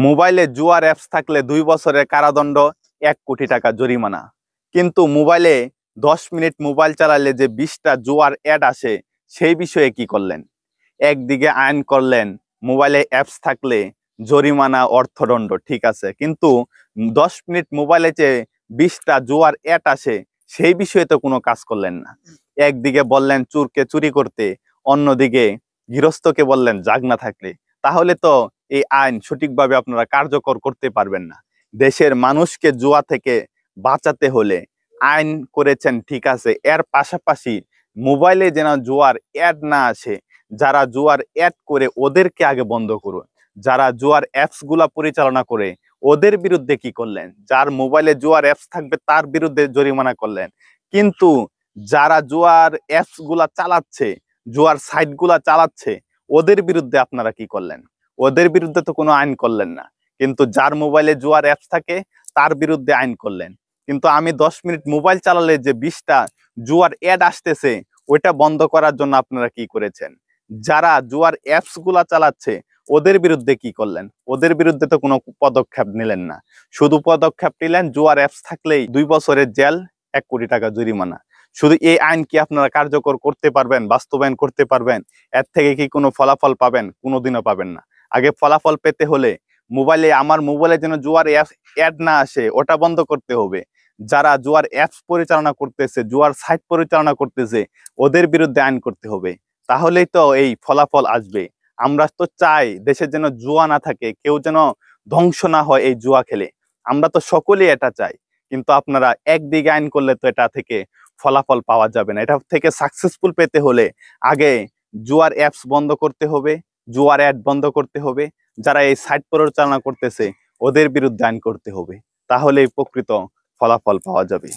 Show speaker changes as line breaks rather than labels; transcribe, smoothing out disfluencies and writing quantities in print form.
মোবাইলে জুয়ার অ্যাপস থাকলে 2 বছরের কারাদণ্ড, 1 কোটি টাকা জরিমানা। কিন্তু মোবাইলে 10 মিনিট মোবাইল চালালে যে 20টা জুয়ার অ্যাড আসে সেই বিষয়ে কি করলেন? একদিকে আইন করলেন মোবাইলে অ্যাপস থাকলে জরিমানা, অর্থদণ্ড, ঠিক আছে, কিন্তু 10 মিনিট মোবাইলে যে 20টা জুয়ার অ্যাড আসে সেই বিষয়ে তো কোনো কাজ করলেন না। একদিকে বললেন চোরকে চুরি করতে, অন্যদিকে গৃহস্থকে বললেন জাগনা থাকলে। তাহলে তো এই আইন সঠিকভাবে আপনারা কার্যকর করতে পারবেন না। দেশের মানুষকে জুয়া থেকে বাঁচাতে হলে আইন করেছেন, ঠিক আছে, এর পাশাপাশি মোবাইলে যেন জুয়ার অ্যাড না আসে, যারা জুয়ার অ্যাড করে ওদেরকে আগে বন্ধ করুন। যারা জুয়ার অ্যাপস গুলা পরিচালনা করে ওদের বিরুদ্ধে কি করলেন? যার মোবাইলে জুয়ার অ্যাপস থাকবে তার বিরুদ্ধে জরিমানা করলেন, কিন্তু যারা জুয়ার অ্যাপস গুলা চালাচ্ছে, জুয়ার সাইট গুলা চালাচ্ছে, ওদের বিরুদ্ধে আপনারা কি করলেন? ওদের বিরুদ্ধে তো কোনো আইন করলেন না, কিন্তু যার মোবাইলে জুয়ার অ্যাপস থাকে তার বিরুদ্ধে আইন করলেন। কিন্তু আমি 10 মিনিট মোবাইল চালালে যে 20টা জুয়ার অ্যাড আসতেছে ওইটা বন্ধ করার জন্য আপনারা কি করেছেন? যারা জুয়ার অ্যাপস গুলা চালাচ্ছে ওদের বিরুদ্ধে কি করলেন? ওদের বিরুদ্ধে তো কোনো পদক্ষেপ নিলেন না। শুধু পদক্ষেপ নিলেন জুয়ার অ্যাপস থাকলেই 2 বছরের জেল, 1 কোটি টাকা জরিমানা। শুধু এই আইন কি আপনারা কার্যকর করতে পারবেন, বাস্তবায়ন করতে পারবেন? এর থেকে কি কোনো ফলাফল পাবেন? কোনোদিনও পাবেন না। আগে ফলাফল পেতে হলে আমার মোবাইলে যেন জুয়ার অ্যাড না আসে ওটা বন্ধ করতে হবে। যারা জুয়ার অ্যাপস পরিচালনা করতেছে, জুয়ার সাইট পরিচালনা করতেছে, ওদের বিরুদ্ধে আইন করতে হবে। তাহলেই তো এই ফলাফল আসবে। আমরা তো চাই দেশের যেন জুয়া না থাকে, কেউ যেন ধ্বংস না হয় এই জুয়া খেলে। আমরা তো সকলেই এটা চাই, কিন্তু আপনারা একদিকে আইন করলে তো এটা থেকে ফলাফল পাওয়া যাবে না। এটা থেকে সাকসেসফুল পেতে হলে আগে জুয়ার অ্যাপস বন্ধ করতে হবে, জুয়ার অ্যাড বন্ধ করতে হবে, যারা এই সাইট পরিচালনা করতেছে ওদের বিরুদ্ধে আইন করতে হবে। তাহলেই প্রকৃত ফলাফল পাওয়া যাবে।